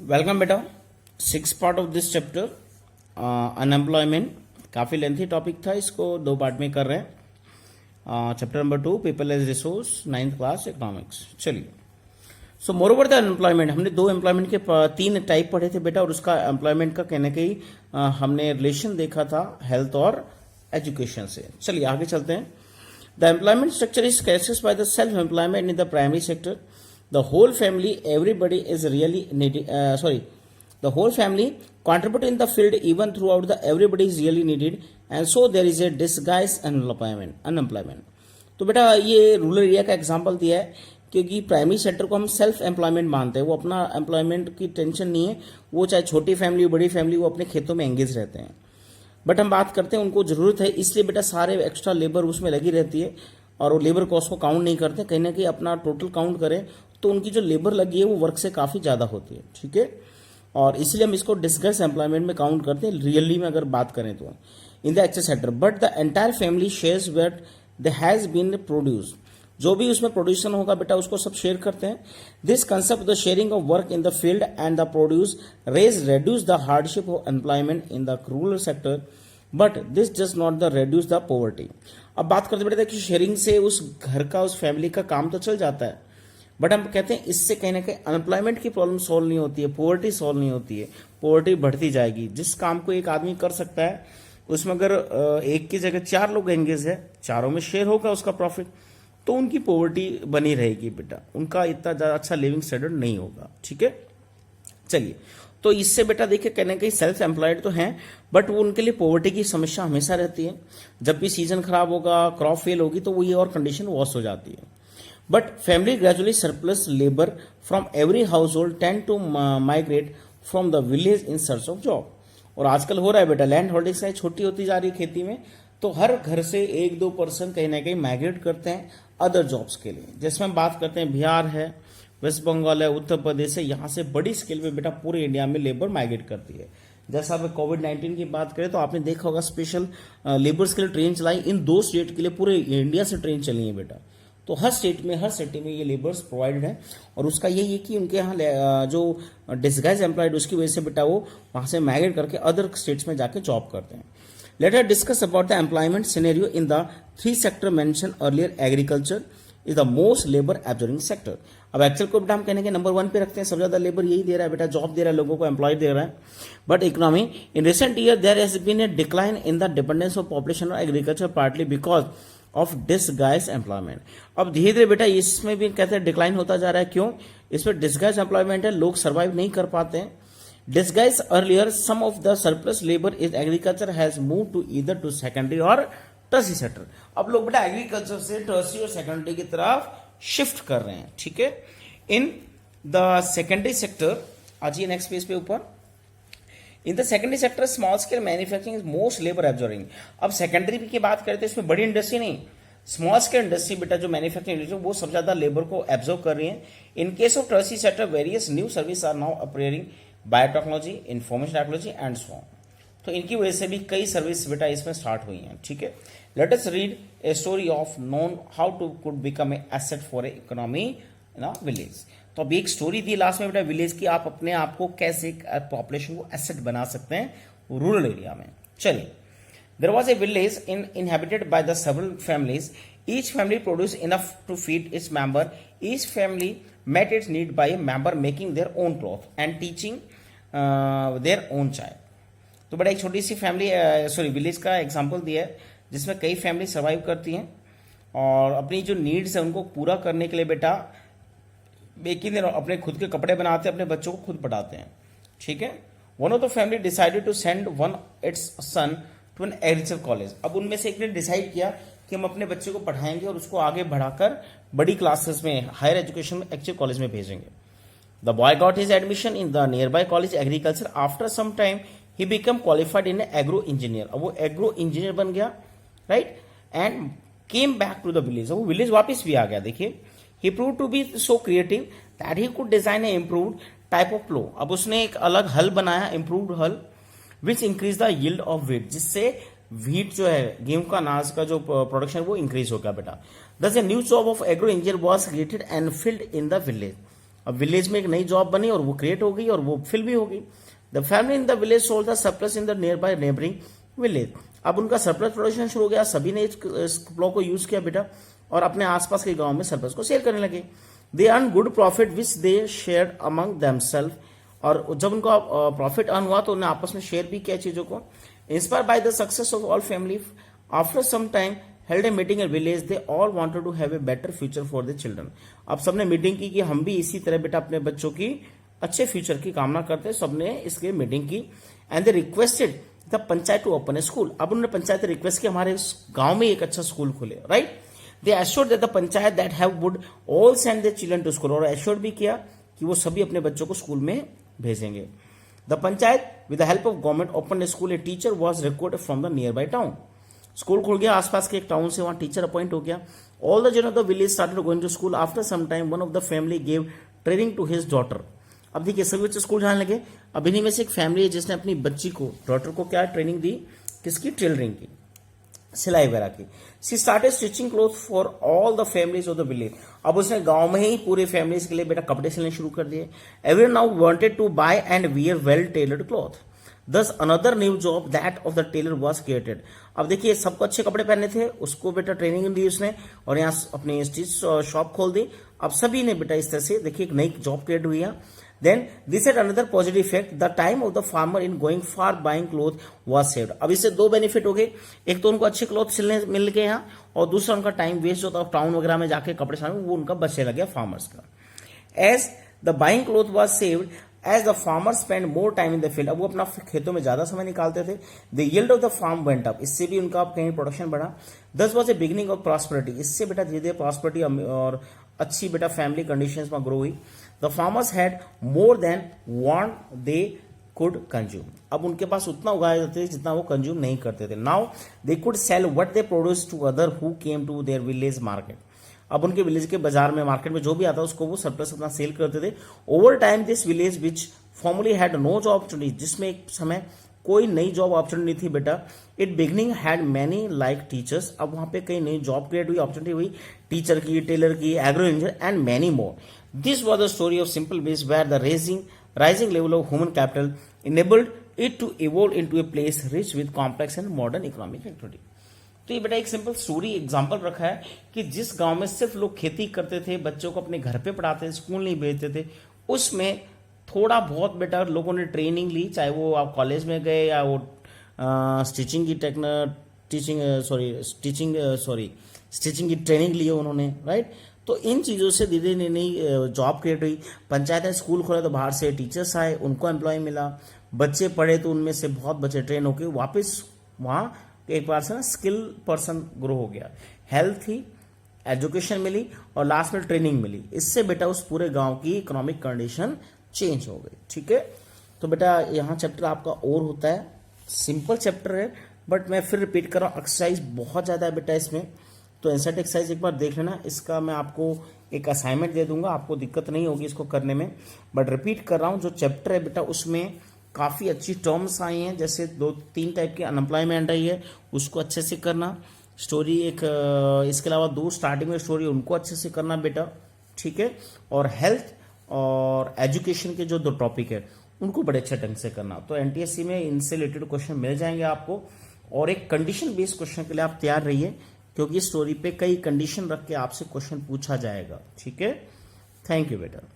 Welcome बेटा। 6 part of this chapter unemployment, काफ़ी lengthy topic था, इसको 2 पार्ट में कर रहे हैं। Chapter number 2 people as resource, 9th class economics. चलिए, so more over the unemployment, हमने 2 एम्प्लॉयमेंट के 3 टाइप पढ़े थे बेटा, और उसका एम्प्लॉयमेंट का कहने कहीं हमने रिलेशन देखा था हेल्थ और एजुकेशन से। चलिए आगे चलते हैं। The employment structure is characterized by the self employment in the primary sector. The whole family, everybody is really needed. The whole family contribute in the field even throughout the everybody is really needed, and so there is a disguised unemployment. तो बेटा ये rural area का example दिया है, क्योंकि primary sector को हम self employment मानते हैं, वो अपना एम्प्लॉयमेंट की टेंशन नहीं है, वो चाहे छोटी फैमिली बड़ी फैमिली, वो अपने खेतों में एंगेज रहते हैं। बट हम बात करते हैं उनको जरूरत है, इसलिए बेटा सारे एक्स्ट्रा लेबर उसमें लगी रहती है, और वो लेबर कॉस्ट को काउंट नहीं करते, कहीं ना कहीं अपना टोटल काउंट करें तो उनकी जो लेबर लगी है वो वर्क से काफ़ी ज़्यादा होती है। ठीक है, और इसलिए हम इसको डिस्कस एम्प्लॉयमेंट में काउंट करते हैं रियली में अगर बात करें तो in the access sector. But the entire family shares weight the has been produce, जो भी उसमें प्रोड्यूशन होगा बेटा उसको सब शेयर करते हैं। This concept the sharing of work in the field and the produce reduce the hardship of employment in the rural sector, but this does not the reduce the poverty. अब बात करते बेटा कि शेयरिंग से उस घर का उस फैमिली का काम तो चल जाता है, बट हम कहते हैं इससे कहीं ना कहीं अनएम्प्लॉयमेंट की प्रॉब्लम सॉल्व नहीं होती है, पॉवर्टी सॉल्व नहीं होती है, पॉवर्टी बढ़ती जाएगी। जिस काम को एक आदमी कर सकता है उसमें अगर एक की जगह 4 लोग एंगेज है, चारों में शेयर होगा उसका प्रॉफिट, तो उनकी पॉवर्टी बनी रहेगी बेटा, उनका इतना ज़्यादा अच्छा लिविंग स्टैंडर्ड नहीं होगा। ठीक है, चलिए, तो इससे बेटा देखिए कहने कहीं सेल्फ एम्प्लॉयड तो हैं, बट वो उनके लिए पॉवर्टी की समस्या हमेशा रहती है। जब भी सीजन खराब होगा, क्रॉप फेल होगी, तो वो ये और कंडीशन वॉस हो जाती है। But family gradually surplus labour from every हाउस होल्ड tend to migrate from the village in search of job. और आजकल हो रहा है बेटा, लैंड होल्डिंग साइज छोटी होती जा रही है खेती में, तो हर घर से 1-2% कहीं ना कहीं माइग्रेट करते हैं अदर जॉब्स के लिए। जिसमें हम बात करते हैं बिहार है, वेस्ट बंगाल है, उत्तर प्रदेश है, यहाँ से बड़ी स्केल पे बेटा पूरे इंडिया में लेबर माइग्रेट करती है। जैसा आप कोविड-19 की बात करें तो आपने देखा होगा स्पेशल लेबर्स के लिए ट्रेन चलाई, इन 2 स्टेट के लिए पूरे इंडिया से ट्रेन चली है बेटा। तो हर स्टेट में, हर सिटी में ये लेबर्स प्रोवाइडेड है, और उसका यही है कि उनके यहाँ जो डिस्गाइज एम्प्लॉयड उसकी वजह से बेटा वो वहाँ से माइग्रेट करके अदर स्टेट्स में जाके जॉब करते हैं। Let us discuss about the employment scenario in the 3 sector mention earlier. Agriculture is the most labour absorbing sector. अब एक्चुअल को बेटा हम कहने के नंबर 1 पे रखते हैं, सबसे ज्यादा लेबर यही दे रहा है बेटा, जॉब दे रहा है लोगों को, एम्प्लॉय दे रहा है। But economy in recent year there has been a decline in the dependence of population on agriculture partly because of disguise employment. अब धीरे धीरे बेटा इसमें भी कहते हैं डिक्लाइन होता जा रहा है। क्यों? इसमें डिसगाइज एम्प्लॉयमेंट है, लोग सर्वाइव नहीं कर पाते हैं। Disguise earlier some of the surplus labour is agriculture has move to either to secondary और टर्सी सेक्टर। अब लोग बेटा एग्रीकल्चर से टर्सी और सेकेंडरी की तरफ शिफ्ट कर रहे हैं। ठीक है, इन द सेकेंडरी सेक्टर, आज ये नेक्स्ट पेज पे ऊपर, in the secondary sector small scale manufacturing is most labour absorbing. अब सेकेंडरी की बात करते हैं, इसमें बड़ी इंडस्ट्री नहीं, स्मॉल स्केल इंडस्ट्री बेटा जो मैन्युफैक्चरिंग इंडस्ट्री वो सबसे ज्यादा लेबर को एब्जॉर्ब कर रही है। In case of tertiary sector various new service are now appearing, biotechnology, information technology and so on. तो इनकी वजह से भी कई सर्विस बेटा इसमें स्टार्ट हुई हैं। ठीक है, let us read a story of non how to could become a asset for a economy in a village. तो अभी एक स्टोरी दी लास्ट में बेटा विलेज की, आप अपने आप को कैसे पॉपुलेशन को एसेट बना सकते हैं रूरल एरिया में। चलिए, there was a village inhabited by the several families, each family produce enough to feed its member, each family met its need by a member making their own cloth and teaching their own child। तो बड़ा एक छोटी सी family village का example दिया है, जिसमें कई family survive करती हैं और अपनी जो नीड्स है उनको पूरा करने के लिए बेटा मेकिंग देयर, अपने खुद के कपड़े बनाते हैं, अपने बच्चों को खुद पढ़ाते हैं। ठीक है, one of the family decided to send one its son to an agriculture college. अब उनमें से एक ने डिसाइड किया कि हम अपने बच्चे को पढ़ाएंगे और उसको आगे बढ़ाकर बड़ी क्लासेस में, हायर एजुकेशन में, एक्चुअल कॉलेज में भेजेंगे। The boy got his admission in the nearby college agriculture. After some time he become qualified in agro engineer. अब वो एग्रो इंजीनियर बन गया, right, and came back to the village. वो village वापस भी आ गया। देखिए, he prove to be so creative that he could design a improved type of plough. अब उसने एक अलग हल बनाया, इम्प्रूव्ड हल, which increase the yield of wheat, जिससे व्हीट जो है गेहूं का अनाज का जो प्रोडक्शन है वो इंक्रीज हो गया बेटा। दस a new job of agro engineer was created and filled in the village. अब विलेज में एक नई जॉब बनी और वो क्रिएट हो गई और वो फिल भी हो गई। The family in the village sold the surplus in the near by neighbouring village. अब उनका सरप्लस प्रोडक्शन शुरू हो गया, सभी ने इस फ्लो को यूज किया बेटा और अपने आसपास के गांव में सरप्लस को सेल करने लगे। They earn good profit which they share among themself, और जब उनका प्रॉफिट अर्न हुआ तो उन्हें आपस में शेयर भी किया चीजों को। Inspired by the success of all family after some time held a meeting at village, they all wanted to have a better future for the children. अब सबने मीटिंग की कि हम भी इसी तरह बेटा अपने बच्चों की अच्छे फ्यूचर की कामना करते हैं, सबने इसके मीटिंग की। And they requested the panchayat to open a school. अब उन्होंने पंचायत रिक्वेस्ट किया हमारे गांव में एक अच्छा स्कूल खुले, right. They assured that the panchayat that have would all send their children to school, और एश्योर्ड भी किया कि वो सभी अपने बच्चों को स्कूल में भेजेंगे। The panchayat with the help of government open a school, a teacher was recruited from the near by town. School खुल गया आसपास के एक टाउन से, वहां टीचर अपॉइंट हो गया। All the children of the village started going to school. After some time one of the family give training to his daughter. अब देखिए सभी बच्चे स्कूल जाने लगे। अब इन्हीं में से एक फैमिली है जिसने अपनी बच्ची को, डॉटर को क्या ट्रेनिंग दी, किसकी, टेलरिंग की, सिलाई वगैरह की। She started stitching cloth for all the families of the village. अब उसने गांव में ही पूरे फैमिलीज के लिए बेटा कपड़े सिलने शुरू कर दिए। Everyone now wanted to buy and wear well tailored cloth. Thus another new job that of the tailor was created। अब देखिए सबको अच्छे कपड़े पहनने थे, उसको बेटा ट्रेनिंग दी उसने और यहाँ अपनी स्टिच शॉप खोल दी। अब सभी ने बेटा इस तरह से देखिए एक नई जॉब क्रिएट हुई है। Then this had another positive effect, the time of the farmer in going for buying cloth was saved. अब इससे दो बेनिफिट हो गए, एक तो उनको अच्छे क्लॉथ सिलने मिल गए यहाँ, और दूसरा उनका टाइम वेस्ट जो था टाउन वगैरह में जाके कपड़े सिलने वो उनका बचने लग गया फार्मर्स का। As the buying cloth was saved as the farmer spend more time in the field. अब वो अपना खेतों में ज्यादा समय निकालते थे। The yield of the farm went up, इससे भी उनका कहीं प्रोडक्शन बढ़ा। This was a beginning of prosperity, इससे बेटा धीरे धीरे प्रॉस्पेरिटी और अच्छी बेटा फैमिली कंडीशंस में ग्रो हुई। The farmers had more than want they could consume. अब उनके पास उतना उगाए जाते थे जितना वो कंज्यूम नहीं करते थे। Now they could sell what they produce to other who came to their village market. अब उनके विलेज के बाजार में, मार्केट में जो भी आता उसको वो सरप्लस अपना सेल करते थे। Over time this village which formerly had no job opportunity, जिसमें एक समय कोई नई जॉब अपॉर्चुनिटी नहीं थी बेटा, it beginning had many like teachers. अब वहां पे कई नई जॉब क्रिएट हुई, अपॉर्चुनिटी हुई, टीचर की, टेलर की, agro engineer and many more. This was the story of simple village where the rising level of human capital enabled it to evolve into a place rich with complex and modern economic activity. तो ये बेटा एक simple story example रखा है कि जिस गांव में सिर्फ लोग खेती करते थे, बच्चों को अपने घर पे पढ़ाते थे, स्कूल नहीं भेजते थे, उसमें थोड़ा बहुत बेटा लोगों ने ट्रेनिंग ली, चाहे वो आप कॉलेज में गए या वो स्टिचिंग की ट्रेनिंग ली उन्होंने, राइट। तो इन चीज़ों से धीरे धीरे नई जॉब क्रिएट हुई। पंचायत ने स्कूल खोला तो बाहर से टीचर्स आए, उनको एम्प्लॉय मिला, बच्चे पढ़े तो उनमें से बहुत बच्चे ट्रेन होकर वापस वहाँ एक बार से ना स्किल पर्सन ग्रो हो गया। हेल्थ थी, एजुकेशन मिली और लास्ट में ट्रेनिंग मिली। इससे बेटा उस पूरे गांव की इकोनॉमिक कंडीशन चेंज हो गई, ठीक है। तो बेटा यहाँ चैप्टर आपका और होता है, सिंपल चैप्टर है बट मैं फिर रिपीट कर रहा हूँ, एक्सरसाइज बहुत ज़्यादा है बेटा इसमें। तो एंसर एक्सरसाइज एक बार देख लेना, इसका मैं आपको एक असाइनमेंट दे दूंगा, आपको दिक्कत नहीं होगी इसको करने में। बट रिपीट कर रहा हूँ, जो चैप्टर है बेटा उसमें काफ़ी अच्छी टर्म्स आई हैं, जैसे 2-3 टाइप की अनएम्प्लॉयमेंट आई है, उसको अच्छे से करना। स्टोरी एक, इसके अलावा 2 स्टार्टिंग में स्टोरी, उनको अच्छे से करना बेटा, ठीक है। और हेल्थ और एजुकेशन के जो 2 टॉपिक है उनको बड़े अच्छे ढंग से करना। तो एनटीएससी में इनसे रिलेटेड क्वेश्चन मिल जाएंगे आपको, और एक कंडीशन बेस्ड क्वेश्चन के लिए आप तैयार रहिए, क्योंकि इस स्टोरी पे कई कंडीशन रख के आपसे क्वेश्चन पूछा जाएगा, ठीक है। थैंक यू बेटा।